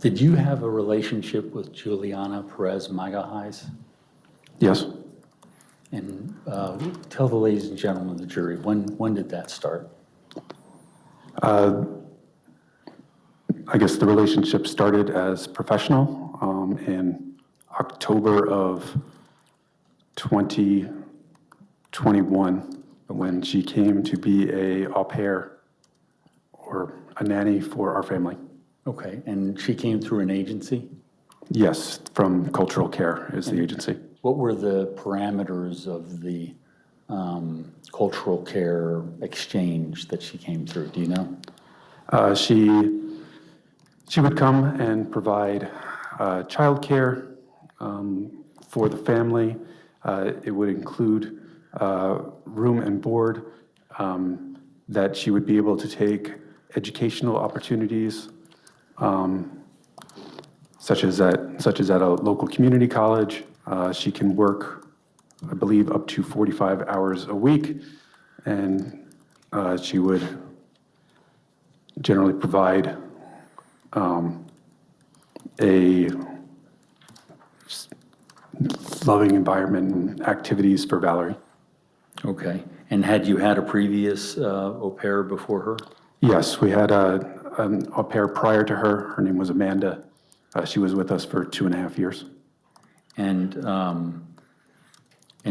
Did you have a relationship with Juliana Perez Magahais? Yes. And tell the ladies and gentlemen of the jury, when did that start? I guess the relationship started as professional in October of 2021 when she came to be a au pair or a nanny for our family. Okay, and she came through an agency? Yes, from Cultural Care is the agency. What were the parameters of the cultural care exchange that she came through? Do you know? She would come and provide childcare for the family. It would include room and board, that she would be able to take educational opportunities, such as at a local community college. She can work, I believe, up to 45 hours a week, and she would generally provide a loving environment and activities for Valerie. Okay, and had you had a previous au pair before her? Yes, we had an au pair prior to her. Her name was Amanda. She was with us for 2.5 years. And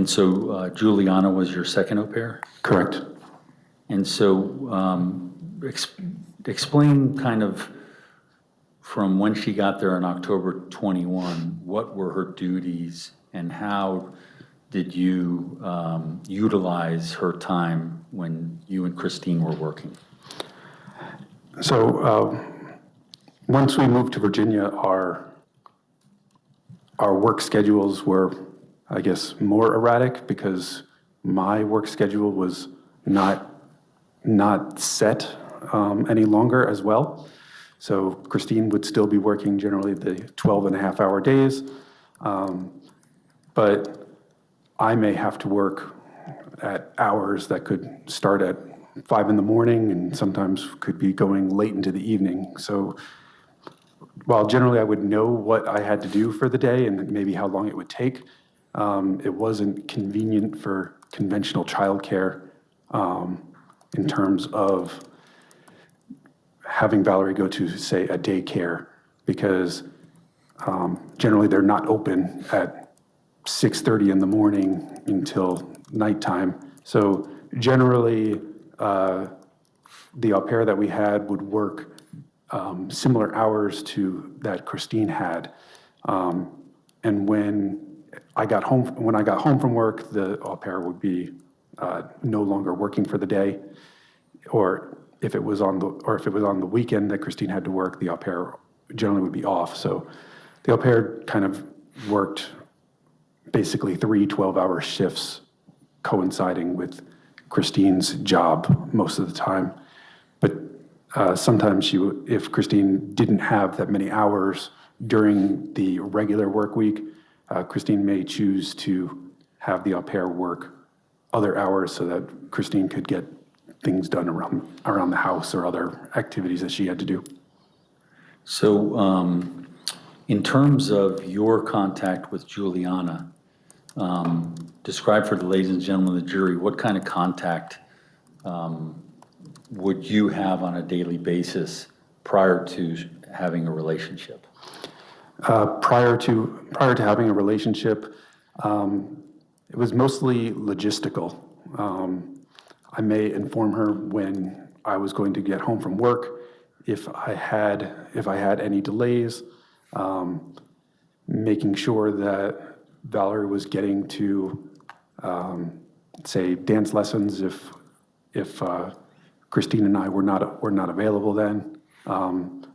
so Juliana was your second au pair? Correct. And so explain kind of from when she got there in October 21, what were her duties and how did you utilize her time when you and Christine were working? So once we moved to Virginia, our work schedules were, I guess, more erratic because my work schedule was not set any longer as well. So Christine would still be working generally the 12.5-hour days, but I may have to work at hours that could start at 5 in the morning and sometimes could be going late into the evening. So while generally I would know what I had to do for the day and maybe how long it would take, it wasn't convenient for conventional childcare in terms of having Valerie go to, say, a daycare, because generally they're not open at 6:30 in the morning until nighttime. So generally, the au pair that we had would work similar hours to that Christine had. And when I got home from work, the au pair would be no longer working for the day, or if it was on the weekend that Christine had to work, the au pair generally would be off. So the au pair kind of worked basically 3 12-hour shifts coinciding with Christine's job most of the time. But sometimes if Christine didn't have that many hours during the regular work week, Christine may choose to have the au pair work other hours so that Christine could get things done around the house or other activities that she had to do. So in terms of your contact with Juliana, describe for the ladies and gentlemen of the jury, what kind of contact would you have on a daily basis prior to having a relationship? Prior to having a relationship, it was mostly logistical. I may inform her when I was going to get home from work, if I had any delays, making sure that Valerie was getting to, say, dance lessons if Christine and I were not available then.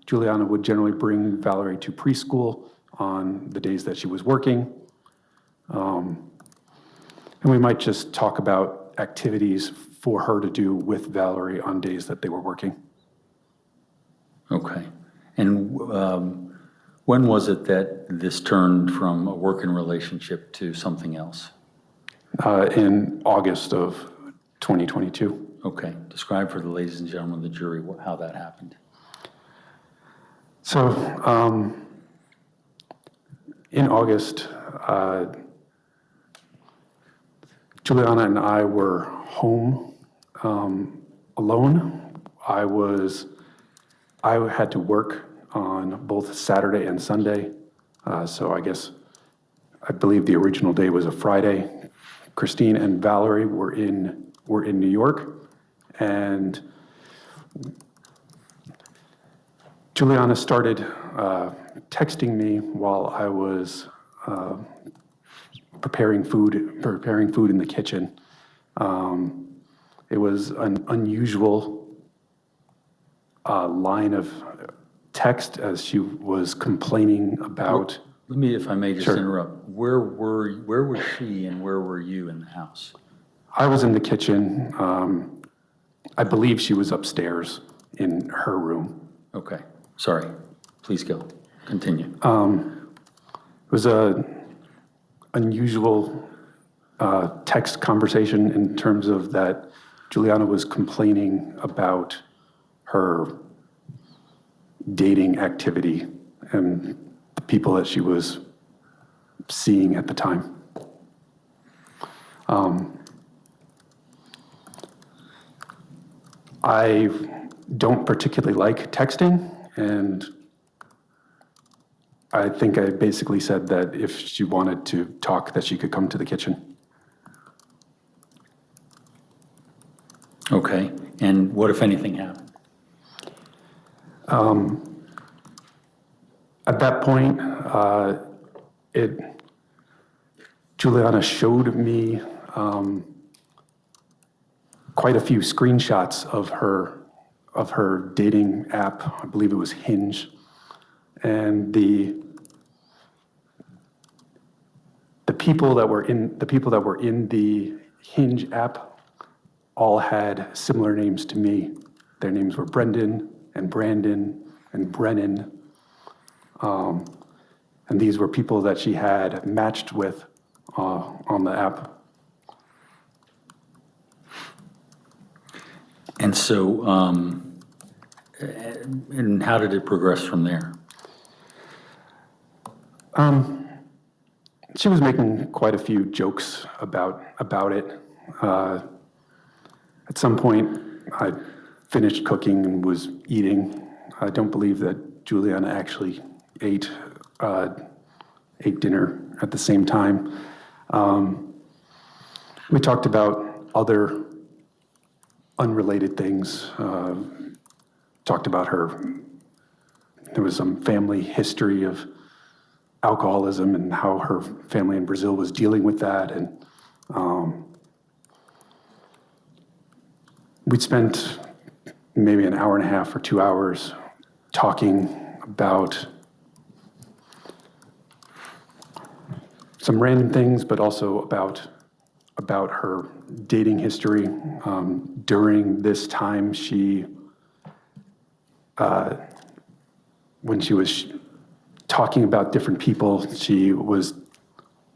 Juliana would generally bring Valerie to preschool on the days that she was working. And we might just talk about activities for her to do with Valerie on days that they were working. Okay. And when was it that this turned from a working relationship to something else? In August of 2022. Okay. Describe for the ladies and gentlemen of the jury how that happened. So, in August, Juliana and I were home alone. I had to work on both Saturday and Sunday. So I believe the original day was a Friday. Christine and Valerie were in New York, and Juliana started texting me while I was preparing food in the kitchen. It was an unusual line of text as she was complaining about. Let me, if I may just Sure. interrupt, where was she and where were you in the house? I was in the kitchen. I believe she was upstairs in her room. Okay, sorry, please go, continue. It was a unusual text conversation in terms of that Juliana was complaining about her dating activity and the people that she was seeing at the time. I don't particularly like texting, and I think I basically said that if she wanted to talk, that she could come to the kitchen. Okay, and what, if anything, happened? At that point, Juliana showed me quite a few screenshots of her dating app. I believe it was Hinge, and the people that were in the Hinge app all had similar names to me. Their names were Brendan and Brandon and Brennan. And these were people that she had matched with on the app. And so, and how did it progress from there? She was making quite a few jokes about it. At some point, I finished cooking and was eating. I don't believe that Juliana actually ate dinner at the same time. We talked about other unrelated things. Talked about there was some family history of alcoholism and how her family in Brazil was dealing with that. And we'd spent maybe an hour and a half or 2 hours talking about some random things, but also about her dating history. During this time, when she was talking about different people, she was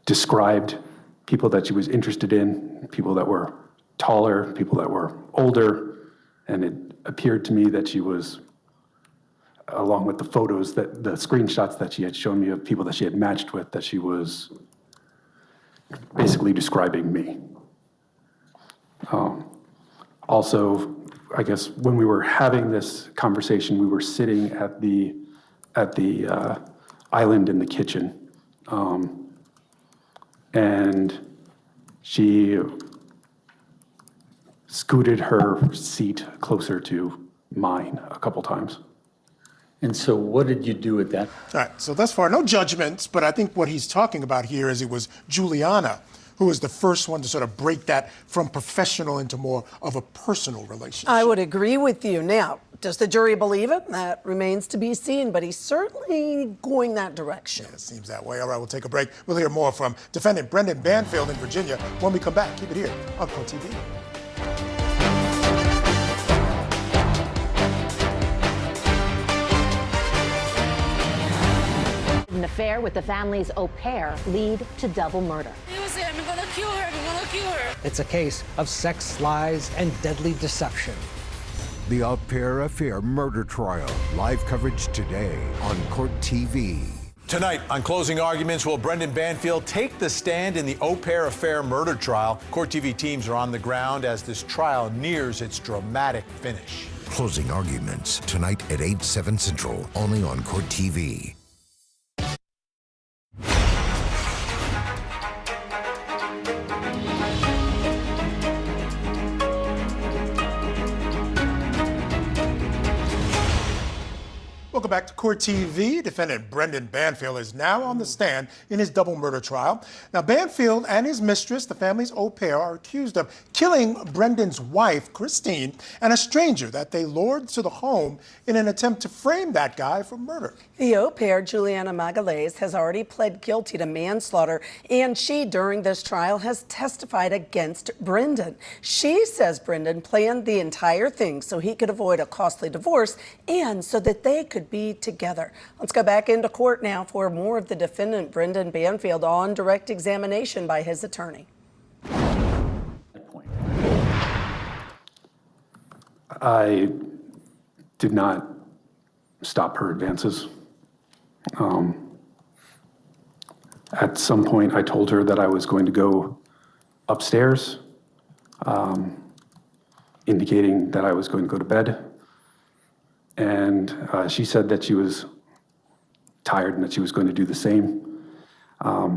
described people that she was interested in, people that were taller, people that were older, and it appeared to me that she was, along with the photos, the screenshots that she had shown me of people that she had matched with, that she was basically describing me. Also, I guess when we were having this conversation, we were sitting at the island in the kitchen, and she scooted her seat closer to mine a couple times. And so what did you do at that? All right, so thus far, no judgments, but I think what he's talking about here is it was Juliana who was the first one to sort of break that from professional into more of a personal relationship. I would agree with you. Now, does the jury believe it? That remains to be seen, but he's certainly going that direction. Yeah, it seems that way. All right, we'll take a break. We'll hear more from defendant Brendan Banfield in Virginia when we come back. Keep it here on Pro TV. An affair with the family's au pair lead to double murder. I'm gonna kill her, I'm gonna kill her. It's a case of sex, lies, and deadly deception. The Au Pair Affair murder trial. Live coverage today on Court TV. Tonight on Closing Arguments, will Brendan Banfield take the stand in the Au Pair Affair murder trial? Court TV teams are on the ground as this trial nears its dramatic finish. Closing Arguments tonight at 8/7 Central, only on Court TV. Welcome back to Court TV. Defendant Brendan Banfield is now on the stand in his double murder trial. Now, Banfield and his mistress, the family's au pair, are accused of killing Brendan's wife, Christine, and a stranger that they lured to the home in an attempt to frame that guy for murder. The au pair, Juliana Magalhaes, has already pled guilty to manslaughter, and she, during this trial, has testified against Brendan. She says Brendan planned the entire thing so he could avoid a costly divorce and so that they could be together. Let's go back into court now for more of the defendant, Brendan Banfield, on direct examination by his attorney. I did not stop her advances. At some point, I told her that I was going to go upstairs, indicating that I was going to go to bed. And she said that she was tired and that she was going to do the same. A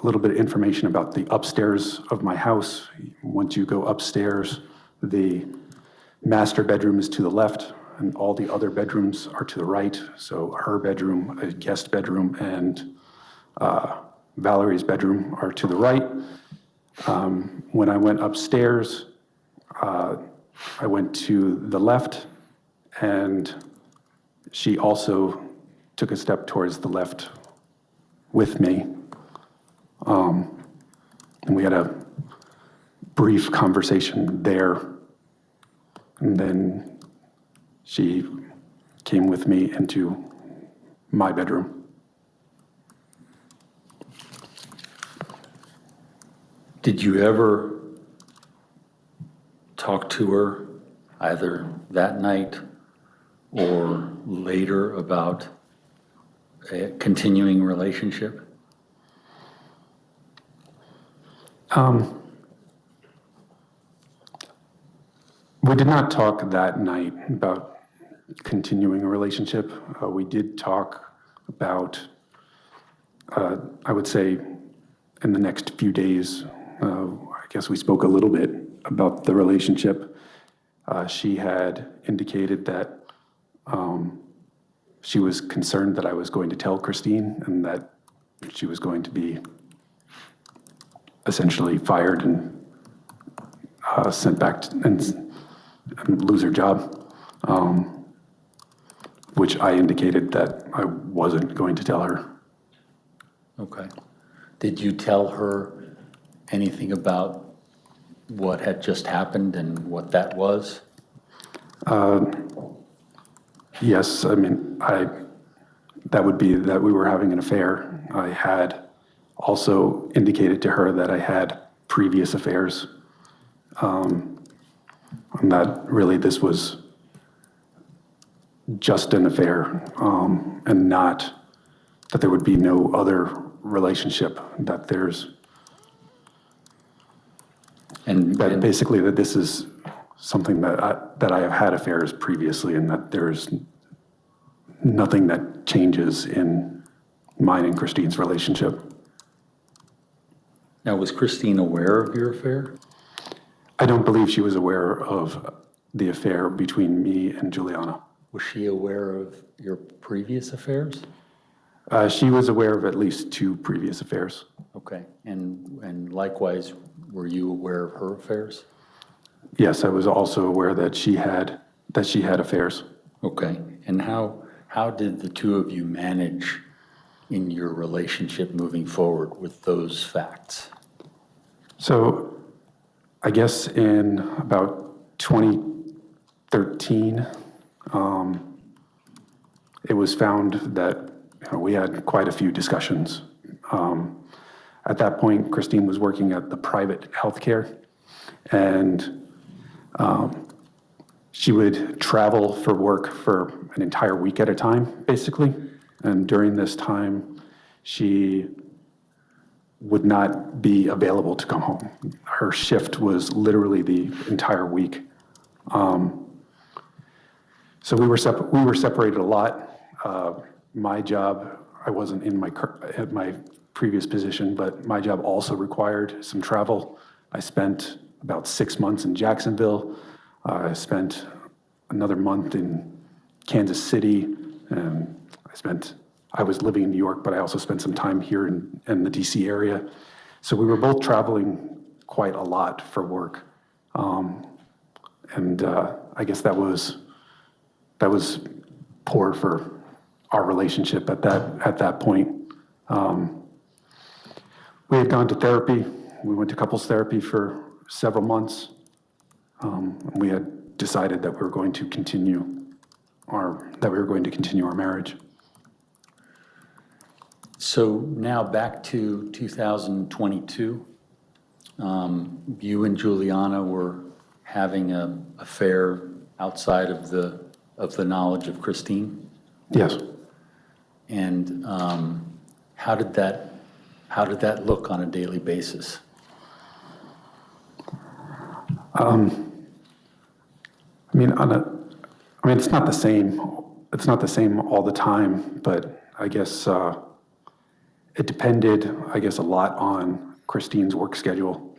little bit of information about the upstairs of my house. Once you go upstairs, the master bedroom is to the left, and all the other bedrooms are to the right. So her bedroom, a guest bedroom, and Valerie's bedroom are to the right. When I went upstairs, I went to the left, and she also took a step towards the left with me. And we had a brief conversation there. And then she came with me into my bedroom. Did you ever talk to her either that night or later about a continuing relationship? We did not talk that night about continuing a relationship. We did talk about, I would say, in the next few days, I guess we spoke a little bit about the relationship. She had indicated that she was concerned that I was going to tell Christine and that she was going to be essentially fired and sent back and lose her job, which I indicated that I wasn't going to tell her. Okay. Did you tell her anything about what had just happened and what that was? Yes, I mean, that would be that we were having an affair. I had also indicated to her that I had previous affairs, and that really this was just an affair, and not that there would be no other relationship, that there's, And basically that this is something that I have had affairs previously, and that there's nothing that changes in mine and Christine's relationship. now, was Christine aware of your affair? I don't believe she was aware of the affair between me and Juliana. Was she aware of your previous affairs? She was aware of at least 2 previous affairs. Okay, and likewise, were you aware of her affairs? Yes, I was also aware that she had affairs. Okay, and how did the two of you manage in your relationship moving forward with those facts? So I guess in about 2013, it was found that we had quite a few discussions. At that point, Christine was working at the private healthcare, and she would travel for work for an entire week at a time, basically. And during this time, she would not be available to come home. Her shift was literally the entire week. So we were separated a lot. My job, I wasn't in at my previous position, but my job also required some travel. I spent about 6 months in Jacksonville. I spent another month in Kansas City, and I was living in New York, but I also spent some time here in the DC area. So we were both traveling quite a lot for work. I guess that was poor for our relationship at that point. We had gone to therapy. We went to couples therapy for several months. We had decided that we were going to continue our marriage. So now back to 2022. You and Juliana were having an affair outside of the knowledge of Christine? Yes. And how did that look on a daily basis? It's not the same. It's not the same all the time, but I guess it depended, a lot on Christine's work schedule.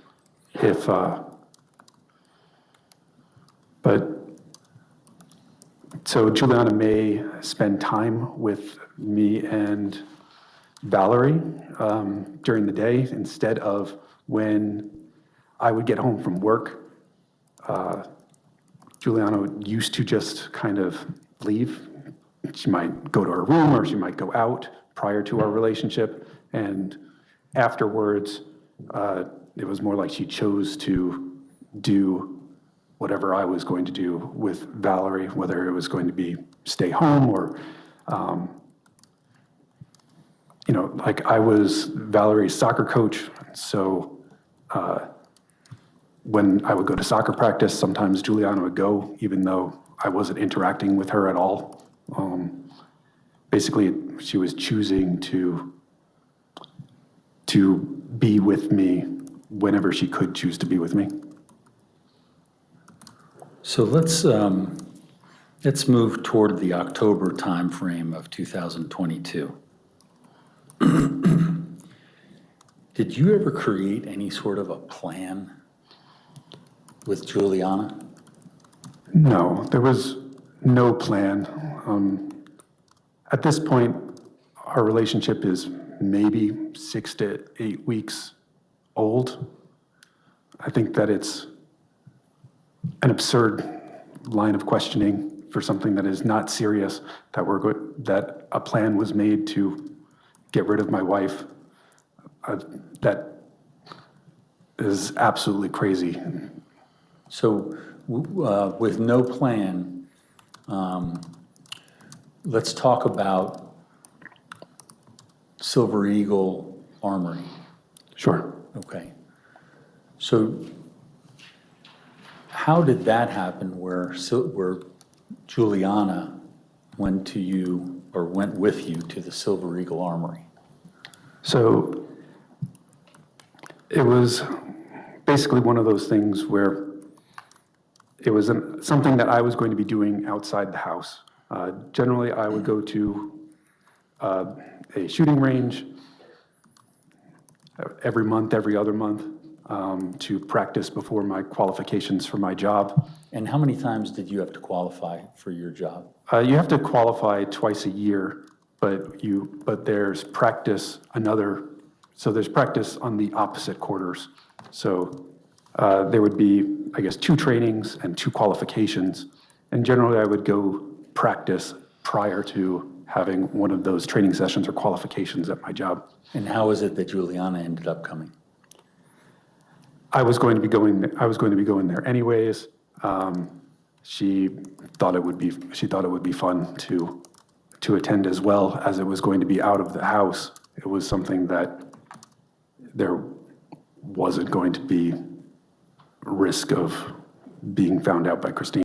So Juliana may spend time with me and Valerie during the day instead of when I would get home from work. Juliana used to just kind of leave. She might go to her room or she might go out prior to our relationship. And afterwards, it was more like she chose to do whatever I was going to do with Valerie, whether it was going to be stay home or, like I was Valerie's soccer coach. So when I would go to soccer practice, sometimes Juliana would go, even though I wasn't interacting with her at all. Basically, she was choosing to be with me whenever she could choose to be with me. So let's move toward the October timeframe of 2022. Did you ever create any sort of a plan with Juliana? No, there was no plan. At this point, our relationship is maybe 6 to 8 weeks old. I think that it's an absurd line of questioning for something that is not serious, that a plan was made to get rid of my wife. That is absolutely crazy. So with no plan, let's talk about Silver Eagle Armory. Sure. Okay. So how did that happen where Juliana went with you to the Silver Eagle Armory? So it was basically one of those things where it was something that I was going to be doing outside the house. Generally, I would go to a shooting range every month, every other month, to practice before my qualifications for my job. And how many times did you have to qualify for your job? You have to qualify twice a year, but there's practice there's practice on the opposite quarters. So there would be, 2 trainings and 2 qualifications. And generally I would go practice prior to having one of those training sessions or qualifications at my job. And how is it that Juliana ended up coming? I was going to be going there anyways. She thought it would be fun to attend, as well as it was going to be out of the house. It was something that there wasn't going to be risk of being found out by Christine.